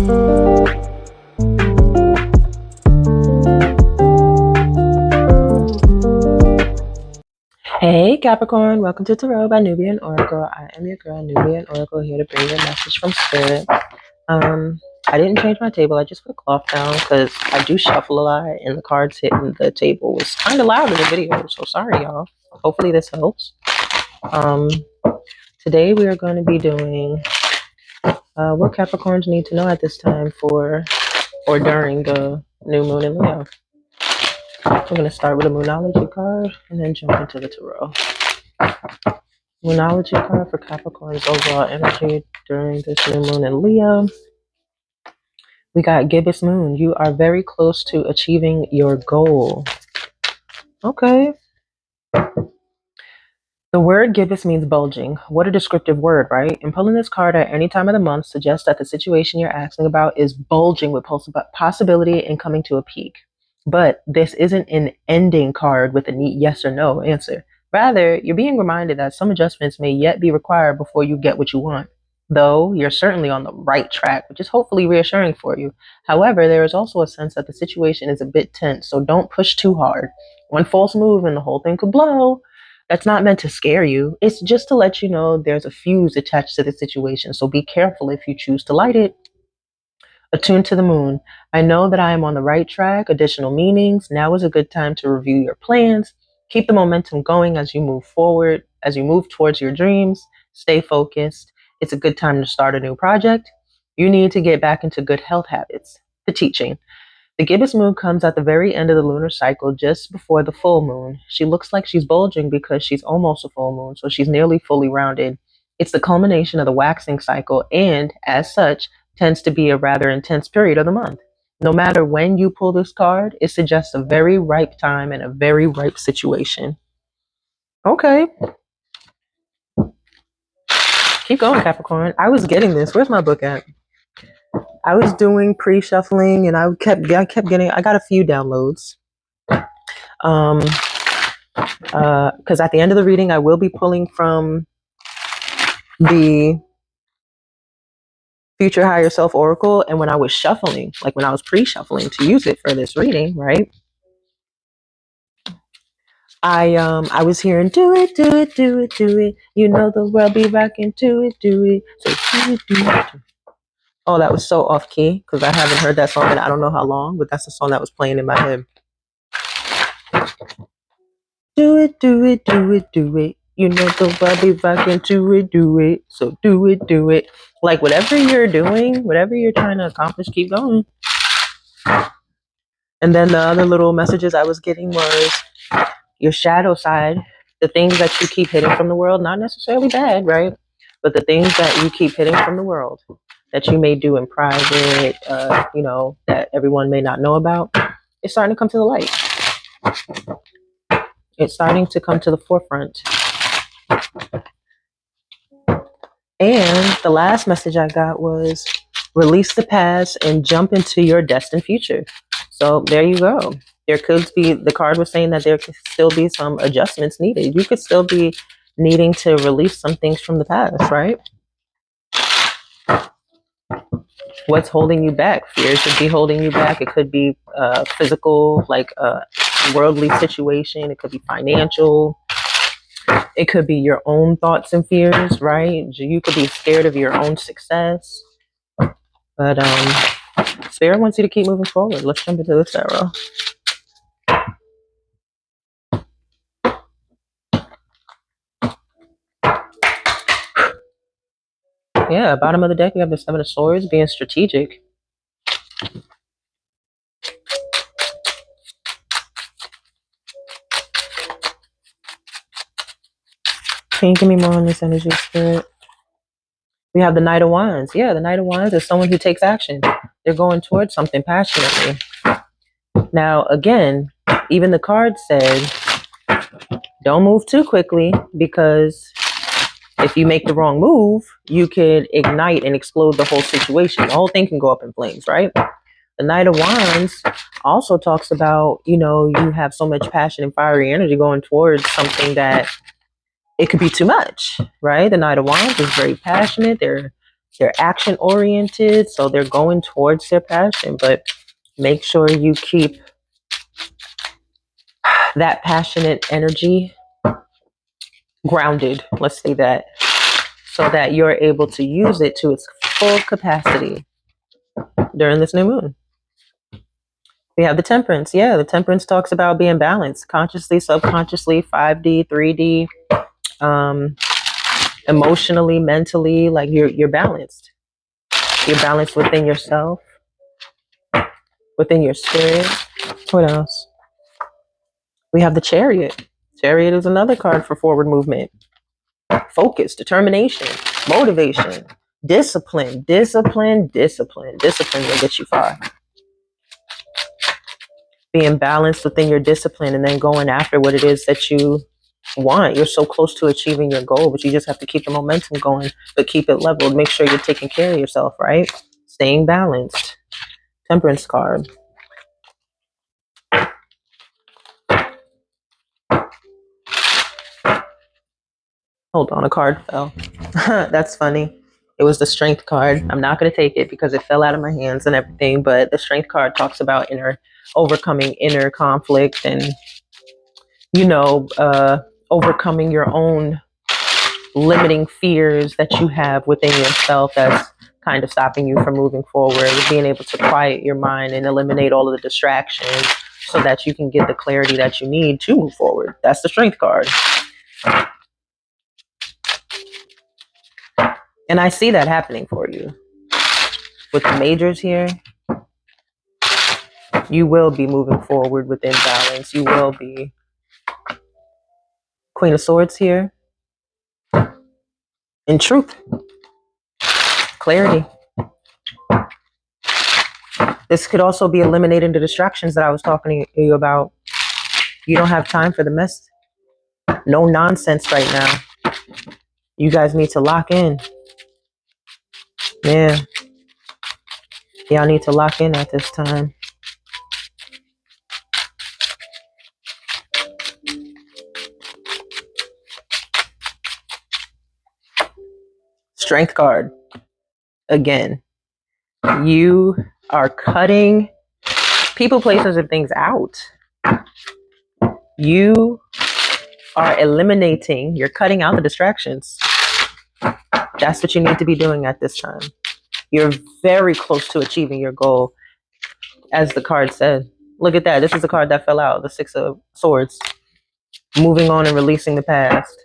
Hey Capricorn, welcome to Tarot by Nubian Oracle. I am your girl, Nubian Oracle, here to bring you a message from Spirit. I didn't change my table, I just put cloth down because I do shuffle a lot and the cards hitting the table was kind of loud in the video, so sorry y'all. Hopefully this helps. Today we are going to be doing what Capricorns need to know at this time for or during the new moon in Leo. We're going to start with a Moonology card and then jump into the Tarot. Moonology card for Capricorn's overall energy during this new moon in Leo. We got Gibbous Moon. You are very close to achieving your goal. Okay. The word gibbous means bulging. What a descriptive word, right? And pulling this card at any time of the month suggests that the situation you're asking about is bulging with possibility and coming to a peak. But this isn't an ending card with a neat yes or no answer. Rather, you're being reminded that some adjustments may yet be required before you get what you want. Though you're certainly on the right track, which is hopefully reassuring for you. However, there is also a sense that the situation is a bit tense, so don't push too hard. One false move and the whole thing could blow. That's not meant to scare you. It's just to let you know there's a fuse attached to the situation, so be careful if you choose to light it. Attuned to the moon. I know that I am on the right track. Additional meanings. Now is a good time to review your plans. Keep the momentum going as you move forward, as you move towards your dreams. Stay focused. It's a good time to start a new project. You need to get back into good health habits. The teaching. The gibbous moon comes at the very end of the lunar cycle, just before the full moon. She looks like she's bulging because she's almost a full moon, so she's nearly fully rounded. It's the culmination of the waxing cycle and, as such, tends to be a rather intense period of the month. No matter when you pull this card, it suggests a very ripe time and a very ripe situation. Okay. Keep going, Capricorn. I was getting this. Where's my book at? I was doing pre-shuffling and I got a few downloads. Because at the end of the reading, I will be pulling from the Future Higher Self Oracle. And when I was shuffling, like when I was pre-shuffling to use it for this reading, right? I was hearing, do it, do it, do it, do it. You know the world be rocking, do it, do it. So do it, do it. Oh, that was so off key because I haven't heard that song in I don't know how long, but that's the song that was playing in my head. Do it, do it, do it, do it. You know the world be rocking, do it, do it. So do it, do it. Like whatever you're doing, whatever you're trying to accomplish, keep going. And then the other little messages I was getting was your shadow side, the things that you keep hidden from the world, not necessarily bad, right? But the things that you keep hidden from the world that you may do in private, that everyone may not know about, it's starting to come to the light. It's starting to come to the forefront. And the last message I got was release the past and jump into your destined future. So there you go. There could be, the card was saying that there could still be some adjustments needed. You could still be needing to release some things from the past, right? What's holding you back? Fear could be holding you back. It could be physical, like a worldly situation. It could be financial. It could be your own thoughts and fears, right? You could be scared of your own success. But Spirit wants you to keep moving forward. Let's jump into this arrow. Yeah, bottom of the deck, we have the Seven of Swords, being strategic. Can you give me more on this energy, Spirit? We have the Knight of Wands. Yeah, the Knight of Wands is someone who takes action. They're going towards something passionately. Now, again, even the card said, don't move too quickly because if you make the wrong move, you could ignite and explode the whole situation. The whole thing can go up in flames, right? The Knight of Wands also talks about, you have so much passion and fiery energy going towards something that it could be too much, right? The Knight of Wands is very passionate. They're They're action oriented, so they're going towards their passion, but make sure you keep that passionate energy grounded, let's say that, so that you're able to use it to its full capacity during this new moon. We have the temperance. Yeah, the temperance talks about being balanced consciously, subconsciously, 5D, 3D, emotionally, mentally, like you're balanced. You're balanced within yourself, within your spirit. What else? We have the Chariot. Chariot is another card for forward movement. Focus, determination, motivation, discipline. Discipline will get you far. Being balanced within your discipline and then going after what it is that you want. You're so close to achieving your goal, but you just have to keep the momentum going, but keep it leveled. Make sure you're taking care of yourself, right? Staying balanced. Temperance card. Hold on, a card fell. That's funny. It was the Strength card. I'm not going to take it because it fell out of my hands and everything, but the Strength card talks about overcoming inner conflict and, overcoming your own limiting fears that you have within yourself that's kind of stopping you from moving forward, being able to quiet your mind and eliminate all of the distractions so that you can get the clarity that you need to move forward. That's the Strength card. And I see that happening for you. With the majors here, you will be moving forward within balance. You will be. Queen of Swords here. In truth. Clarity. This could also be eliminating the distractions that I was talking to you about. You don't have time for the mess. No nonsense right now. You guys need to lock in. Yeah. Y'all need to lock in at this time. Strength card. Again. You are cutting people, places, and things out. You are eliminating, you're cutting out the distractions. That's what you need to be doing at this time. You're very close to achieving your goal, as the card said. Look at that. This is the card that fell out, the Six of Swords. Moving on and releasing the past.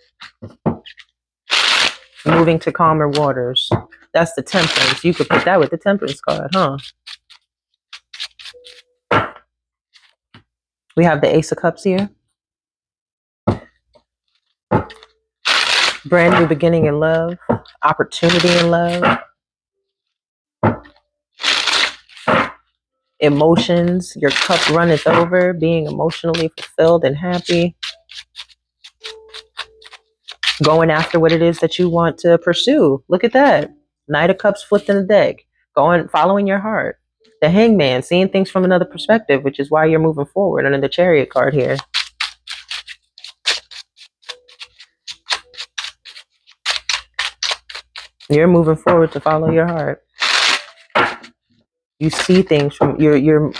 Moving to calmer waters. That's the Temperance. You could put that with the Temperance card, huh? We have the Ace of Cups here. Brand new beginning in love. Opportunity in love. Emotions. Your cup runneth over. Being emotionally fulfilled and happy. Going after what it is that you want to pursue. Look at that. Knight of Cups flipped in the deck. Following your heart. The Hangman, seeing things from another perspective, which is why you're moving forward under the Chariot card here. You're moving forward to follow your heart. You see things from you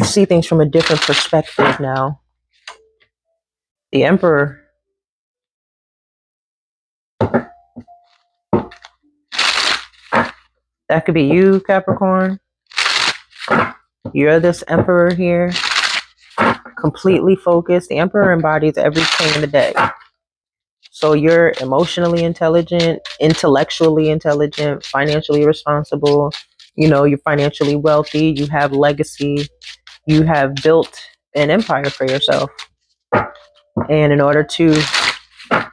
see things from a different perspective now. The Emperor. That could be you, Capricorn. You're this Emperor here. Completely focused. The Emperor embodies everything in the deck. So you're emotionally intelligent, intellectually intelligent, financially responsible. You're financially wealthy. You have legacy. You have built an empire for yourself. And in order to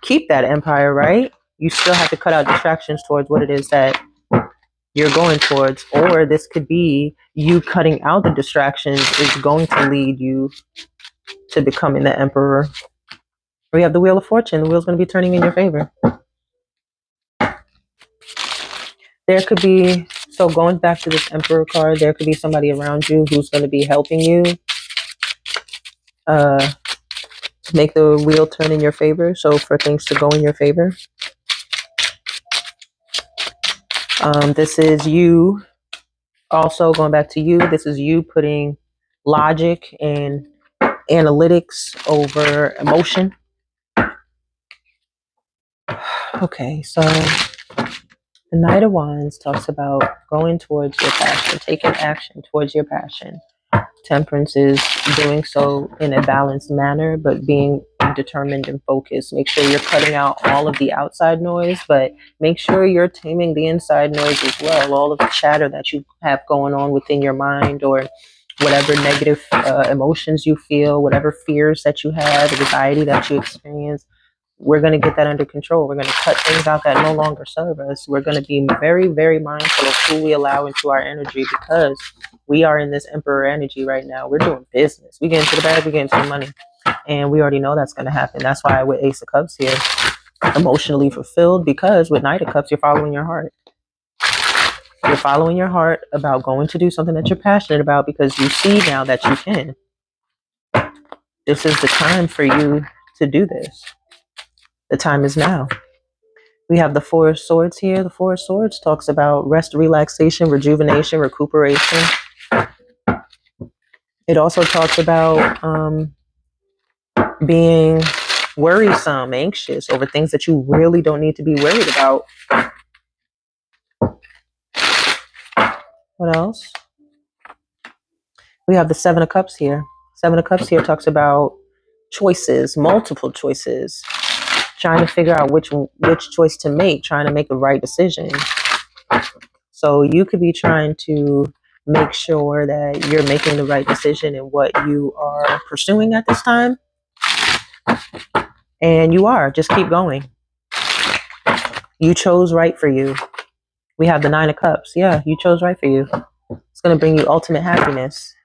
keep that empire, right, you still have to cut out distractions towards what it is that you're going towards. Or this could be you cutting out the distractions is going to lead you to becoming the Emperor. We have the Wheel of Fortune. The wheel's going to be turning in your favor. There could be, so going back to this Emperor card, there could be somebody around you who's going to be helping you make the wheel turn in your favor. So for things to go in your favor. This is you also going back to you. This is you putting logic and analytics over emotion. Okay, so the Knight of Wands talks about going towards your passion, taking action towards your passion. Temperance is doing so in a balanced manner, but being determined and focused. Make sure you're cutting out all of the outside noise, but make sure you're taming the inside noise as well. All of the chatter that you have going on within your mind, or whatever negative emotions you feel, whatever fears that you have, anxiety that you experience. We're going to get that under control. We're going to cut things out that no longer serve us. We're going to be very, very mindful of who we allow into our energy, because we are in this emperor energy right now. We're doing business. We get into the bag, we get into the money. And we already know that's going to happen. That's why with Ace of Cups here, emotionally fulfilled, because with Knight of Cups, you're following your heart. You're following your heart about going to do something that you're passionate about, because you see now that you can. This is the time for you to do this. The time is now. We have the Four of Swords here. The Four of Swords talks about rest, relaxation, rejuvenation, recuperation. It also talks about being worrisome, anxious over things that you really don't need to be worried about. What else? We have the Seven of Cups here. Seven of Cups here talks about choices, multiple choices, trying to figure out which choice to make, trying to make the right decision. So you could be trying to make sure that you're making the right decision in what you are pursuing at this time. And you are. Just keep going. You chose right for you. We have the Nine of Cups. Yeah, you chose right for you. It's going to bring you ultimate happiness.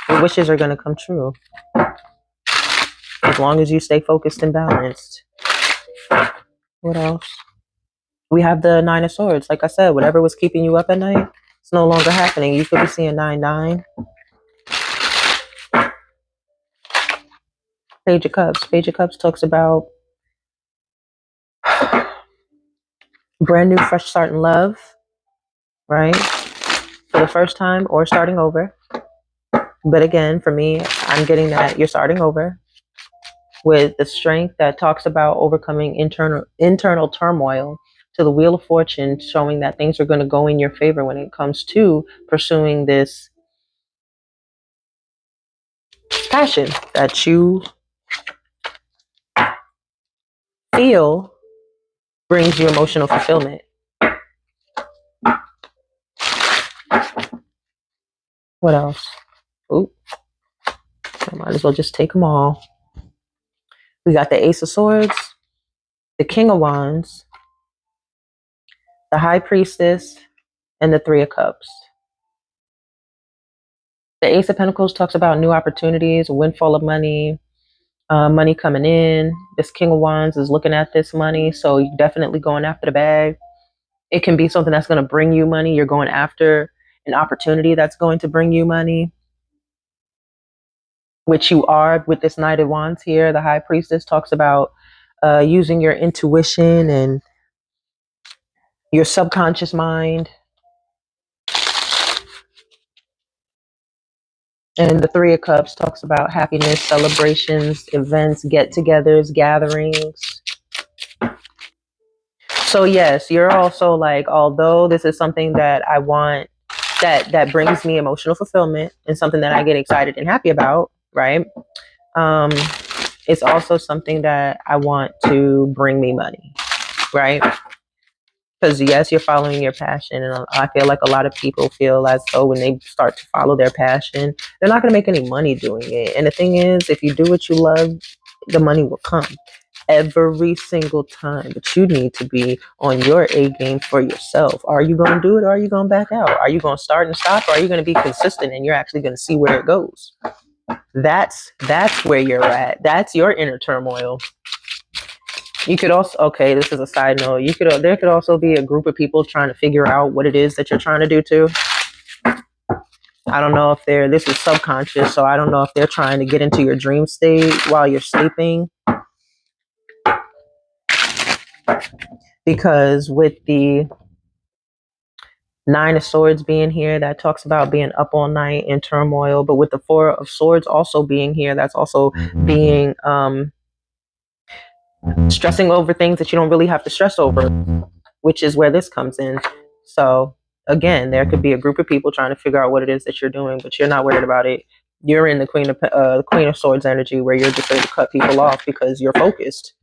Your wishes are going to come true, as long as you stay focused and balanced. What else? We have the Nine of Swords. Like I said, whatever was keeping you up at night, it's no longer happening. You could be seeing 9-9. Page of Cups. Page of Cups talks about brand new, fresh start in love, right? For the first time, or starting over. But again, for me, I'm getting that you're starting over with the strength that talks about overcoming internal turmoil, to the Wheel of Fortune, showing that things are going to go in your favor when it comes to pursuing this passion that you feel brings you emotional fulfillment. What else? Oop. I might as well just take them all. We got the Ace of Swords, the King of Wands, the High Priestess, and the Three of Cups. The Ace of Pentacles talks about new opportunities, a windfall of money, money coming in. This King of Wands is looking at this money, so you're definitely going after the bag. It can be something that's going to bring you money. You're going after an opportunity that's going to bring you money, which you are with this Knight of Wands here. The High Priestess talks about using your intuition and your subconscious mind. And the Three of Cups talks about happiness, celebrations, events, get-togethers, gatherings. So yes, you're also like, although this is something that I want, that brings me emotional fulfillment and something that I get excited and happy about, right? It's also something that I want to bring me money, right? Because yes, you're following your passion, and I feel like a lot of people feel as though when they start to follow their passion, they're not going to make any money doing it. And the thing is, if you do what you love, the money will come every single time. But you need to be on your A game for yourself. Are you going to do it, or are you going to back out? Are you going to start and stop, or are you going to be consistent and you're actually going to see where it goes? That's where you're at. That's your inner turmoil. You could also, okay, this is a side note. There could also be a group of people trying to figure out what it is that you're trying to do too. I don't know if this is subconscious, so I don't know if they're trying to get into your dream state while you're sleeping. Because with the Nine of Swords being here, that talks about being up all night in turmoil. But with the Four of Swords also being here, that's also being stressing over things that you don't really have to stress over, which is where this comes in. So again, there could be a group of people trying to figure out what it is that you're doing, but you're not worried about it. You're in the Queen of Swords energy, where you're just ready to cut people off because you're focused.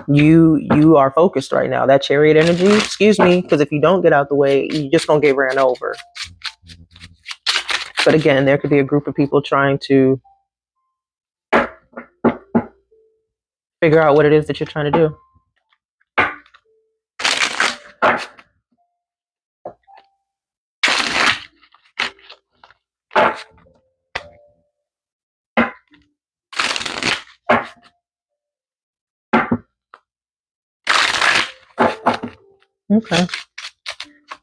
You are focused right now. That Chariot energy, excuse me, because if you don't get out the way, you're just gonna get ran over. But again, there could be a group of people trying to figure out what it is that you're trying to do. Okay.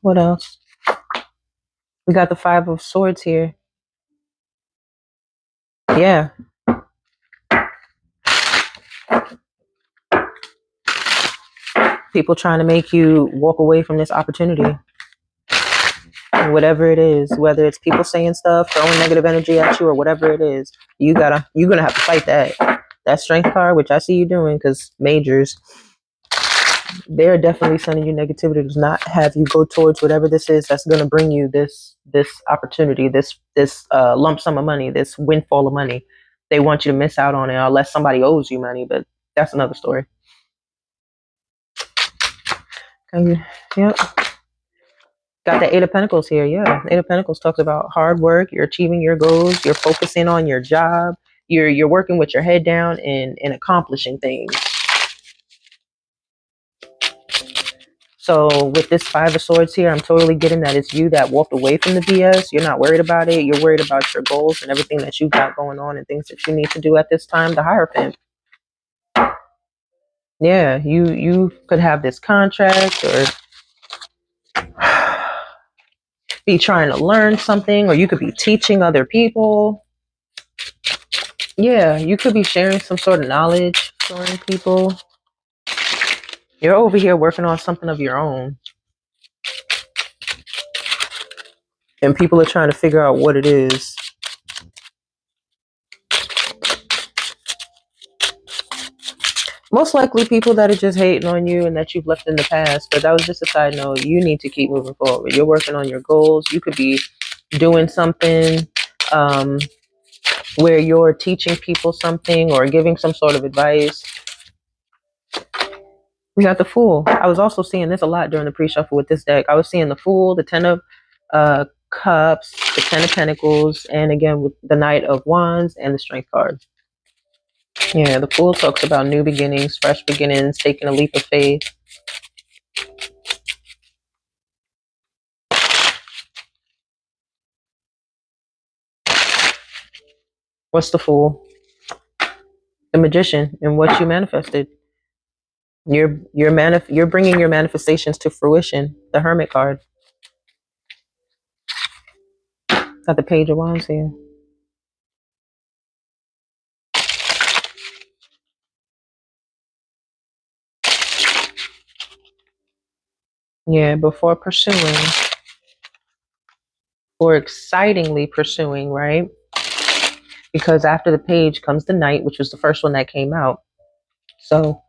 What else? We got the Five of Swords here. Yeah. People trying to make you walk away from this opportunity. Whatever it is, whether it's people saying stuff, throwing negative energy at you, or whatever it is, you're gonna have to fight that. That Strength card, which I see you doing, because majors, they're definitely sending you negativity to not have you go towards whatever this is that's going to bring you this opportunity, this lump sum of money, this windfall of money. They want you to miss out on it unless somebody owes you money, but that's another story. Okay. Yep. Got the Eight of Pentacles here. Yeah, Eight of Pentacles talks about hard work. You're achieving your goals. You're focusing on your job. You're working with your head down and accomplishing things. So with this Five of Swords here, I'm totally getting that it's you that walked away from the BS. You're not worried about it. You're worried about your goals and everything that you got going on and things that you need to do at this time. The Hierophant. Yeah, you could have this contract or be trying to learn something, or you could be teaching other people. Yeah, you could be sharing some sort of knowledge, showing people. You're over here working on something of your own. And people are trying to figure out what it is. Most likely people that are just hating on you and that you've left in the past. But that was just a side note. You need to keep moving forward. You're working on your goals. You could be doing something where you're teaching people something or giving some sort of advice. We got the Fool. I was also seeing this a lot during the pre-shuffle with this deck. I was seeing the Fool, the Ten of Cups, the Ten of Pentacles, and again with the Knight of Wands and the Strength card. Yeah, the Fool talks about new beginnings, fresh beginnings, taking a leap of faith. What's the Fool? The Magician, and what you manifested. You're bringing your manifestations to fruition. The Hermit card. Got the Page of Wands here. Yeah, before pursuing, or excitingly pursuing, right? Because after the Page comes the Knight, which was the first one that came out. So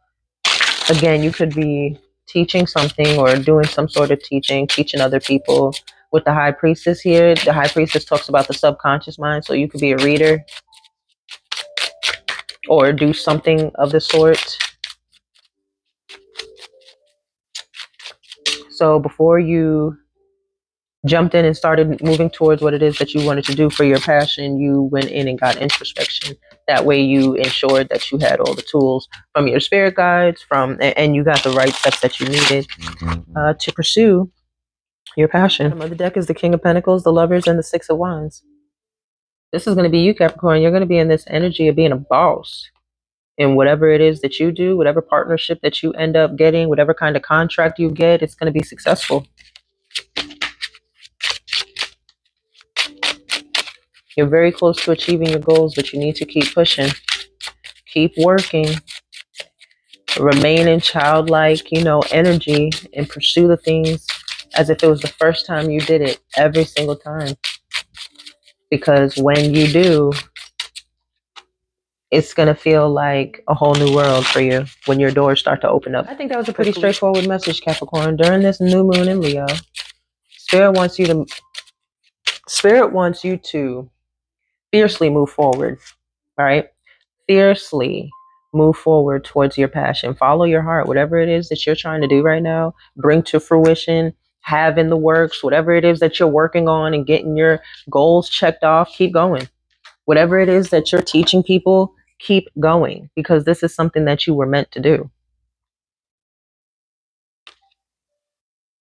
again, you could be teaching something or doing some sort of teaching other people. With the High Priestess here, the High Priestess talks about the subconscious mind. So you could be a reader or do something of the sort. So before you jumped in and started moving towards what it is that you wanted to do for your passion, you went in and got introspection. That way you ensured that you had all the tools from your spirit guides, and you got the right steps that you needed to pursue your passion. The other deck is the King of Pentacles, the Lovers, and the Six of Wands. This is going to be you, Capricorn. You're going to be in this energy of being a boss in whatever it is that you do, whatever partnership that you end up getting, whatever kind of contract you get, it's going to be successful. You're very close to achieving your goals, but you need to keep pushing, keep working, remain in childlike, energy, and pursue the things as if it was the first time you did it every single time. Because when you do, it's going to feel like a whole new world for you when your doors start to open up. I think that was a pretty straightforward message, Capricorn. During this new moon in Leo, Spirit wants you to fiercely move forward, right? Fiercely move forward towards your passion. Follow your heart. Whatever it is that you're trying to do right now, bring to fruition, have in the works, whatever it is that you're working on and getting your goals checked off, keep going. Whatever it is that you're teaching people, keep going, because this is something that you were meant to do.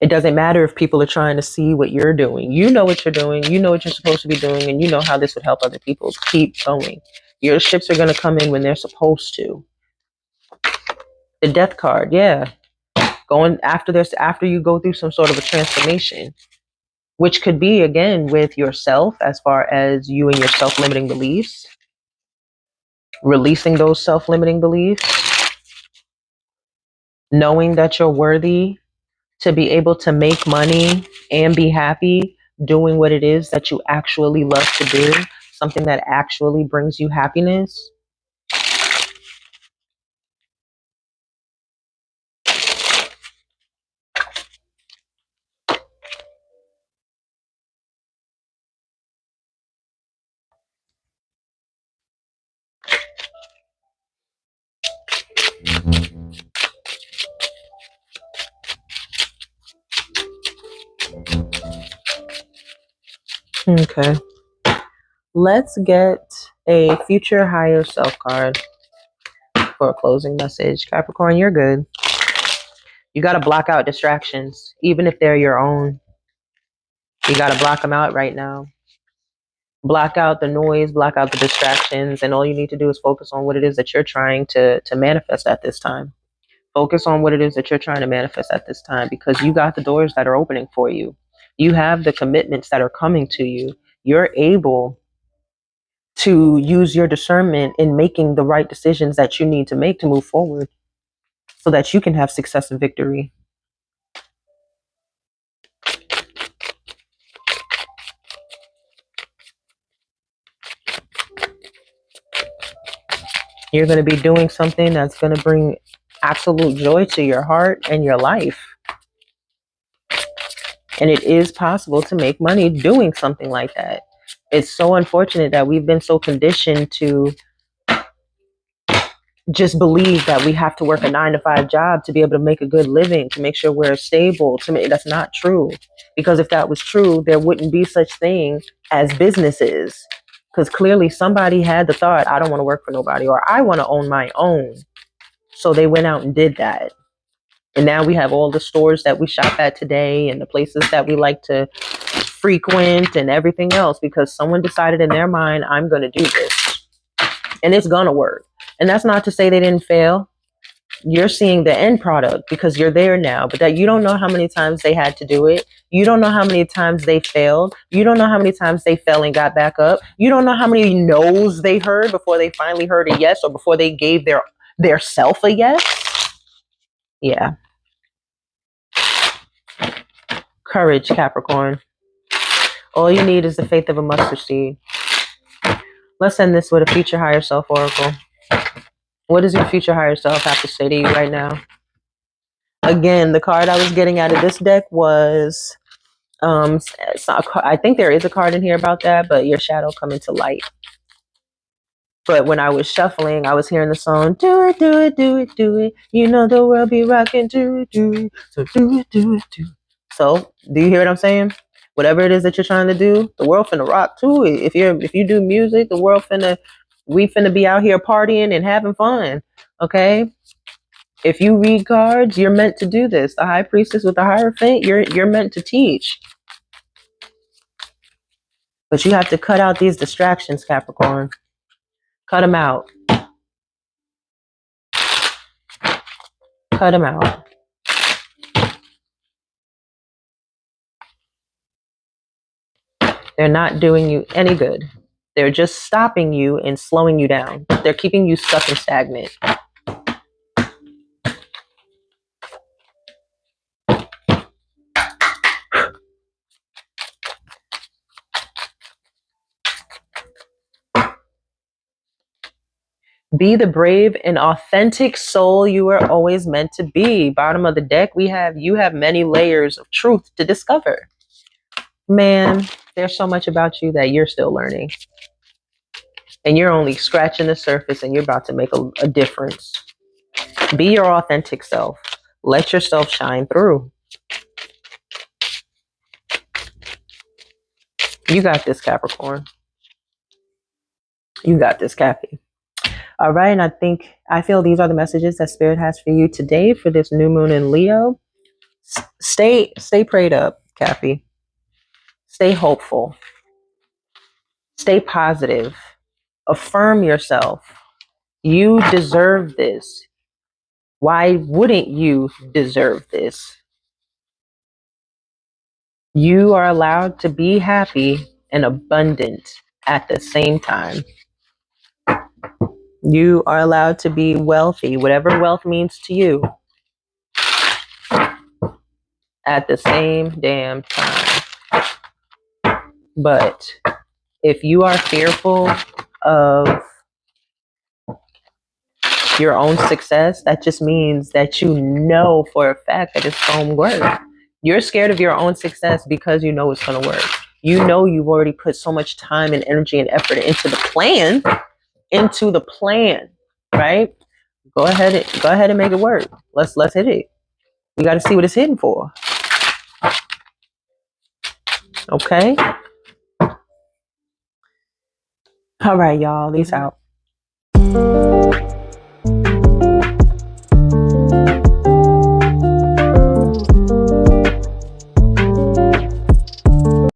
It doesn't matter if people are trying to see what you're doing. You know what you're doing. You know what you're supposed to be doing, and you know how this would help other people. Keep going. Your ships are going to come in when they're supposed to. The death card, yeah. Going after this, after you go through some sort of a transformation, which could be, again, with yourself, as far as you and your self-limiting beliefs, releasing those self-limiting beliefs, knowing that you're worthy to be able to make money and be happy doing what it is that you actually love to do, something that actually brings you happiness. Okay. Let's get a future higher self card for a closing message. Capricorn, you're good. You got to block out distractions, even if they're your own. You got to block them out right now. Block out the noise, block out the distractions, and all you need to do is focus on what it is that you're trying to manifest at this time. Focus on what it is that you're trying to manifest at this time, because you got the doors that are opening for you. You have the commitments that are coming to you. You're able to use your discernment in making the right decisions that you need to make to move forward so that you can have success and victory. You're going to be doing something that's going to bring absolute joy to your heart and your life. And it is possible to make money doing something like that. It's so unfortunate that we've been so conditioned to just believe that we have to work a 9-to-5 job to be able to make a good living, to make sure we're stable. To me, that's not true. Because if that was true, there wouldn't be such thing as businesses. Because clearly somebody had the thought, I don't want to work for nobody, or I want to own my own. So they went out and did that. And now we have all the stores that we shop at today and the places that we like to frequent and everything else, because someone decided in their mind, I'm going to do this. And it's going to work. And that's not to say they didn't fail. You're seeing the end product because you're there now, but that you don't know how many times they had to do it. You don't know how many times they failed. You don't know how many times they fell and got back up. You don't know how many no's they heard before they finally heard a yes, or before they gave their self a yes. Yeah. Courage, Capricorn. All you need is the faith of a mustard seed. Let's end this with a future higher self oracle. What does your future higher self have to say to you right now? Again, the card I was getting out of this deck was, I think there is a card in here about that, but your shadow coming to light. But when I was shuffling, I was hearing the song, do it, do it, do it, do it. You know the world be rocking, do it, do it. So do it, do it, do it. So, do you hear what I'm saying? Whatever it is that you're trying to do, the world finna rock too. If you do music, the world we finna be out here partying and having fun. Okay? If you read cards, you're meant to do this. The High Priestess with the Hierophant, you're meant to teach. But you have to cut out these distractions, Capricorn. Cut them out. Cut them out. They're not doing you any good. They're just stopping you and slowing you down. They're keeping you stuck and stagnant. Be the brave and authentic soul you were always meant to be. Bottom of the deck, you have many layers of truth to discover. Man, there's so much about you that you're still learning. And you're only scratching the surface, and you're about to make a difference. Be your authentic self. Let yourself shine through. You got this, Capricorn. You got this, Cappy. All right, and I feel these are the messages that Spirit has for you today for this new moon in Leo. Stay prayed up, Cappy. Stay hopeful. Stay positive. Affirm yourself. You deserve this. Why wouldn't you deserve this? You are allowed to be happy and abundant at the same time. You are allowed to be wealthy, whatever wealth means to you, at the same damn time. But if you are fearful of your own success, that just means that you know for a fact that it's going to work. You're scared of your own success because you know it's going to work. You know you've already put so much time and energy and effort into the plan, right? Go ahead and make it work. Let's hit it. We got to see what it's hitting for. Okay? All right, y'all. Peace out.